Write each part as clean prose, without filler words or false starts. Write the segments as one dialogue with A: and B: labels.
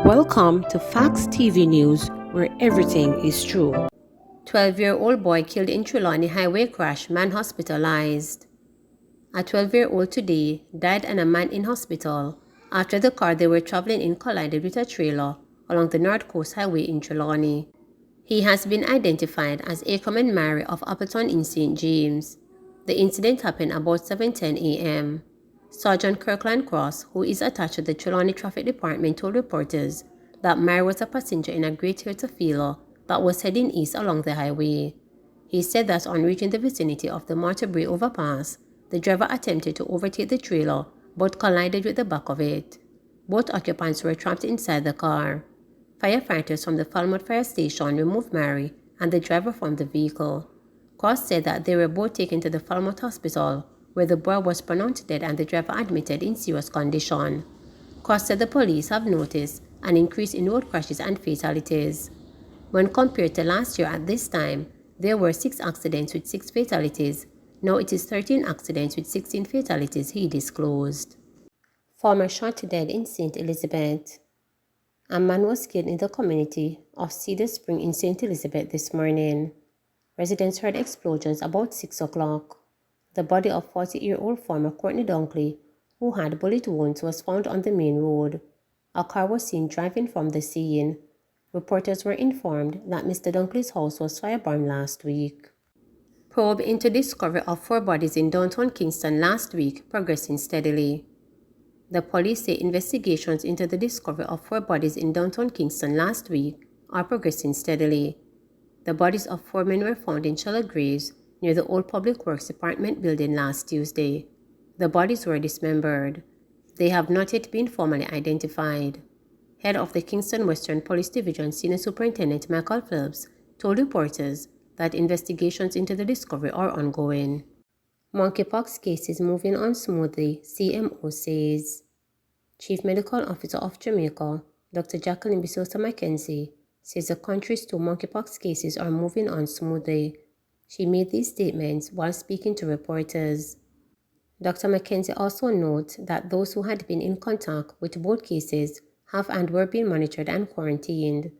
A: Welcome to Facts TV News, where everything is true. 12-year-old boy killed in Trelawney highway crash, man hospitalized. A 12-year-old today died and a man in hospital after the car they were traveling in collided with a trailer along the North Coast Highway in Trelawney. He has been identified as Acomb Mary of Appleton in St. James. The incident happened about 7:10 a.m. Sergeant Kirkland Cross, who is attached to the Trelawney Traffic Department, told reporters that Mary was a passenger in a Great Heartofila that was heading east along the highway. He said that on reaching the vicinity of the Martebray overpass, the driver attempted to overtake the trailer but collided with the back of it. Both occupants were trapped inside the car. Firefighters from the Falmouth Fire Station removed Mary and the driver from the vehicle. Cross said that they were both taken to the Falmouth Hospital, where the boy was pronounced dead and the driver admitted in serious condition. Cross said the police have noticed an increase in road crashes and fatalities. When compared to last year at this time, there were 6 accidents with 6 fatalities. Now it is 13 accidents with 16 fatalities, he disclosed. Farmer shot to dead in St. Elizabeth. A man was killed in the community of Cedar Spring in St. Elizabeth this morning. Residents heard explosions about 6 o'clock. The body of 40-year-old farmer Courtney Dunkley, who had bullet wounds, was found on the main road. A car was seen driving from the scene. Reporters were informed that Mr. Dunkley's house was firebomb last week. Probe into discovery of 4 bodies in downtown Kingston last week progressing steadily. The police say investigations into the discovery of 4 bodies in downtown Kingston last week are progressing steadily. The bodies of 4 men were found in shallow graves near the old Public Works Department building last Tuesday. The bodies were dismembered. They have not yet been formally identified. Head of the Kingston Western Police Division Senior Superintendent Michael Phelps told reporters that investigations into the discovery are ongoing. Monkeypox cases moving on smoothly, CMO says. Chief Medical Officer of Jamaica, Dr. Jacqueline Bisosa Mackenzie, says the country's 2 monkeypox cases are moving on smoothly. She made these statements while speaking to reporters. Dr. Mackenzie also notes that those who had been in contact with both cases have and were being monitored and quarantined.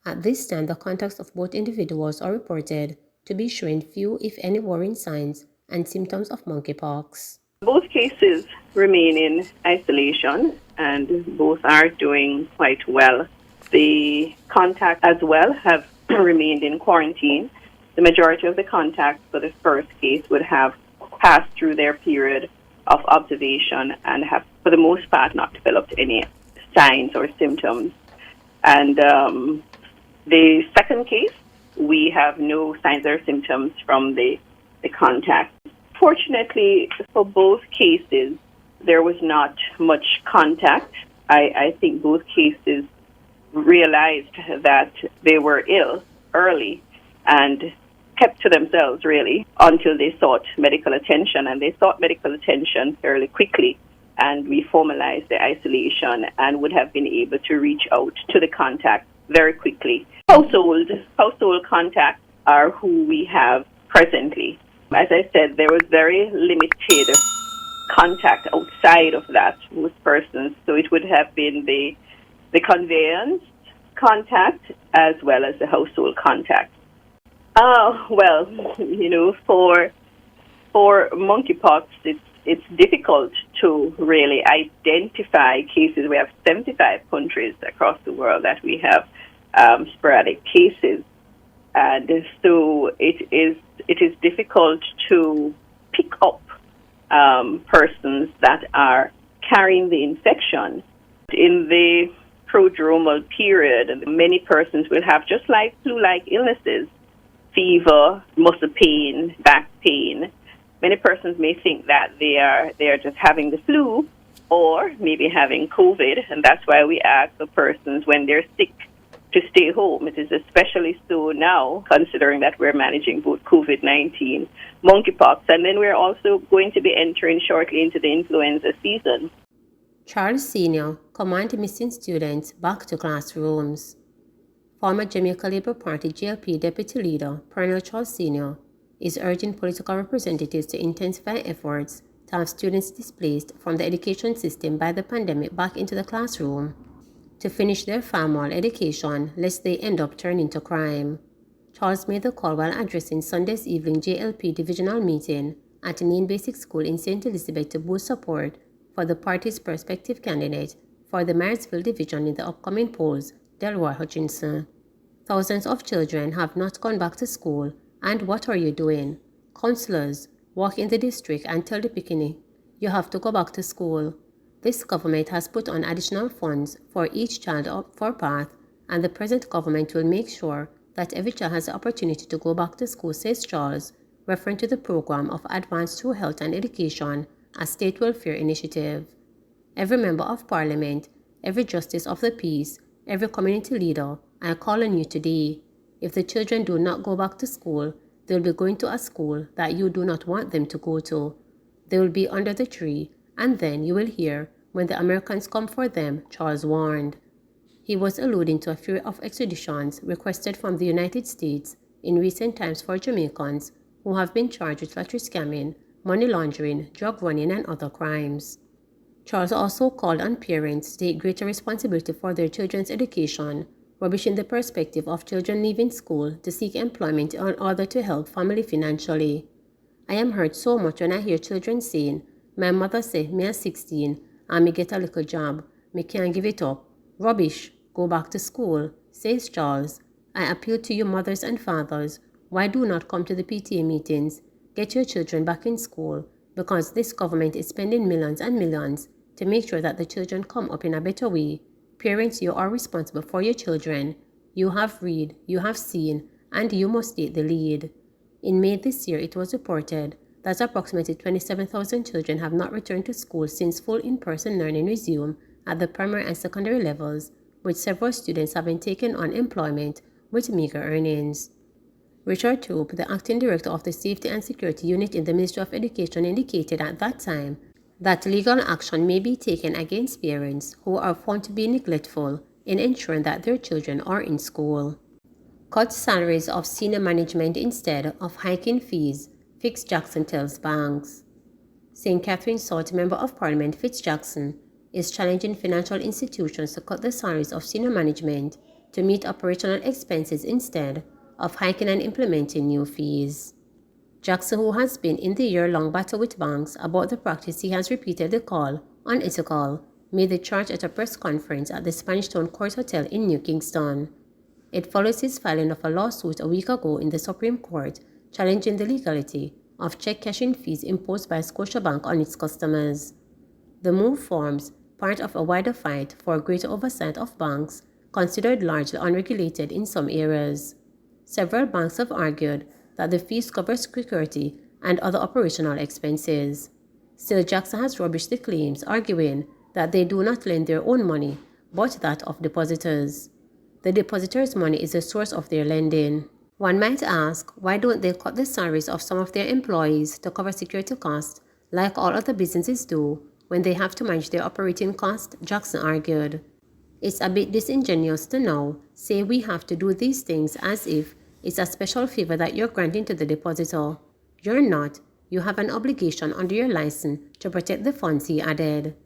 A: At this time, the contacts of both individuals are reported to be showing few, if any, worrying signs and symptoms of monkeypox.
B: Both cases remain in isolation and both are doing quite well. The contacts as well have remained in quarantine. The majority of the contacts for the first case would have passed through their period of observation and have, for the most part, not developed any signs or symptoms. And the second case, we have no signs or symptoms from the contact. Fortunately, for both cases, there was not much contact. I think both cases realized that they were ill early and kept to themselves, really, until they sought medical attention. And they sought medical attention fairly quickly, and we formalized the isolation and would have been able to reach out to the contact very quickly. Household contacts are who we have presently. As I said, there was very limited contact outside of that with persons, so it would have been the conveyance contact as well as the household contact. Well, for monkeypox, it's difficult to really identify cases. We have 75 countries across the world that we have sporadic cases, and so it is difficult to pick up persons that are carrying the infection. In the prodromal period, many persons will have just like flu-like illnesses, fever, muscle pain, back pain. Many persons may think that they are just having the flu or maybe having COVID, and that's why we ask the persons when they're sick to stay home. It is especially so now, considering that we're managing both COVID-19, monkeypox, and then we're also going to be entering shortly into the influenza season.
A: Charles Sr. command missing students back to classrooms. Former Jamaica Labour Party JLP Deputy Leader Pernell Charles Sr. is urging political representatives to intensify efforts to have students displaced from the education system by the pandemic back into the classroom. to finish their formal education lest they end up turning to crime. Charles made the call while addressing Sunday's evening JLP divisional meeting at Nain Basic School in St. Elizabeth to boost support for the party's prospective candidate for the Marysville division in the upcoming polls, Delroy Hutchinson. Thousands of children have not gone back to school, and what are you doing? Counselors, walk in the district and tell the picnic, you have to go back to school. This government has put on additional funds for each child up for path, and the present government will make sure that every child has the opportunity to go back to school, says Charles, referring to the program of Advanced Through Health and Education, a state welfare initiative. Every member of parliament, every justice of the peace, every community leader, I call on you today. If the children do not go back to school, they will be going to a school that you do not want them to go to. They will be under the tree, and then you will hear when the Americans come for them, Charles warned. He was alluding to a fear of extraditions requested from the United States in recent times for Jamaicans who have been charged with lottery scamming, money laundering, drug running, and other crimes. Charles also called on parents to take greater responsibility for their children's education, rubbishing the perspective of children leaving school to seek employment in order to help family financially. I am hurt so much when I hear children saying, my mother said me at 16 and me get a little job, me can't give it up. Rubbish, go back to school, says Charles. I appeal to you mothers and fathers, why do not come to the PTA meetings? Get your children back in school, because this government is spending millions and millions to make sure that the children come up in a better way. Parents, you are responsible for your children. You have read, you have seen, and you must take the lead. In May this year, it was reported that approximately 27,000 children have not returned to school since full in-person learning resumed at the primary and secondary levels, with several students having taken on employment with meager earnings. Richard Toop, the acting director of the Safety and Security Unit in the Ministry of Education, indicated at that time that legal action may be taken against parents who are found to be neglectful in ensuring that their children are in school. Cut salaries of senior management instead of hiking fees, Fitz Jackson tells banks. St. Catherine South Member of Parliament Fitz Jackson is challenging financial institutions to cut the salaries of senior management to meet operational expenses instead of hiking and implementing new fees. Jackson, who has been in the year-long battle with banks about the practice he has repeatedly called unethical, made the charge at a press conference at the Spanish Town Court Hotel in New Kingston. It follows his filing of a lawsuit a week ago in the Supreme Court challenging the legality of check cashing fees imposed by Scotiabank on its customers. The move forms part of a wider fight for greater oversight of banks considered largely unregulated in some areas. Several banks have argued that the fees cover security and other operational expenses. Still, Jackson has rubbished the claims, arguing that they do not lend their own money, but that of depositors. The depositors' money is the source of their lending. One might ask, why don't they cut the salaries of some of their employees to cover security costs, like all other businesses do, when they have to manage their operating costs? Jackson argued. It's a bit disingenuous to now say we have to do these things as if it's a special favor that you're granting to the depositor. You're not. You have an obligation under your license to protect the funds, he added.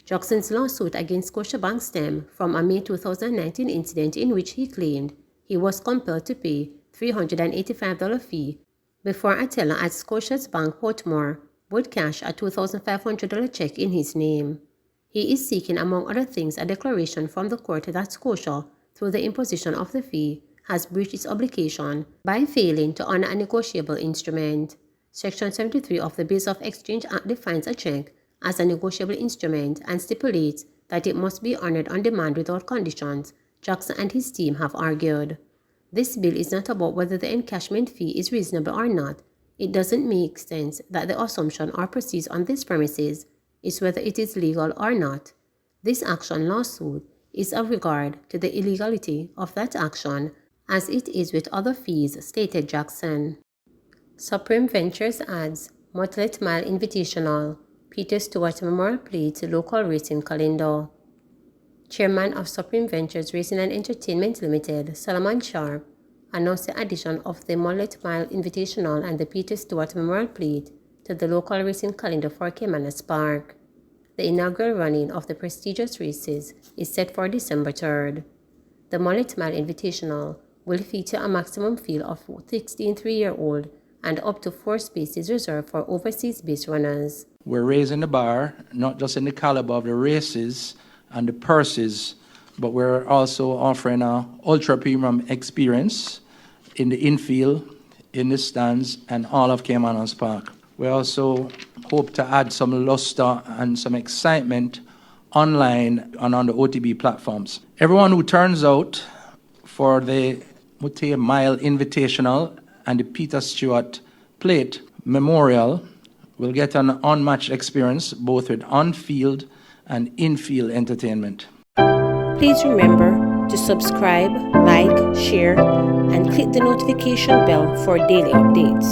A: Jackson's lawsuit against Scotiabank stemmed from a May 2019 incident in which he claimed he was compelled to pay $385 fee before a teller at Scotia's Bank Portmore would cash a $2,500 check in his name. He is seeking, among other things, a declaration from the court that Scotia, through the imposition of the fee, has breached its obligation by failing to honor a negotiable instrument. Section 73 of the Bills of Exchange Act defines a check as a negotiable instrument and stipulates that it must be honored on demand without conditions, Jackson and his team have argued. This bill is not about whether the encashment fee is reasonable or not. It doesn't make sense that the assumption or proceeds on this premises is whether it is legal or not. This action lawsuit is of regard to the illegality of that action as it is with other fees, stated Jackson. Supreme Ventures adds Motlet Mile Invitational, Peter Stewart Memorial Plate Local Racing Calendar. Chairman of Supreme Ventures Racing and Entertainment Limited, Solomon Sharp, announced the addition of the Motlet Mile Invitational and the Peter Stewart Memorial Plate to the local racing calendar for Caymanas Park. The inaugural running of the prestigious races is set for December 3rd. The Mullet Mile Invitational will feature a maximum field of 16 3-year-old and up to 4 spaces reserved for overseas-based runners.
C: We're raising the bar, not just in the caliber of the races and the purses, but we're also offering an ultra-premium experience in the infield, in the stands, and all of Caymanas Park. We also hope to add some luster and some excitement online and on the OTB platforms. Everyone who turns out for the Mute Mile Invitational and the Peter Stewart Plate Memorial will get an unmatched experience both with on-field and in-field entertainment.
A: Please remember to subscribe, like, share, and click the notification bell for daily updates.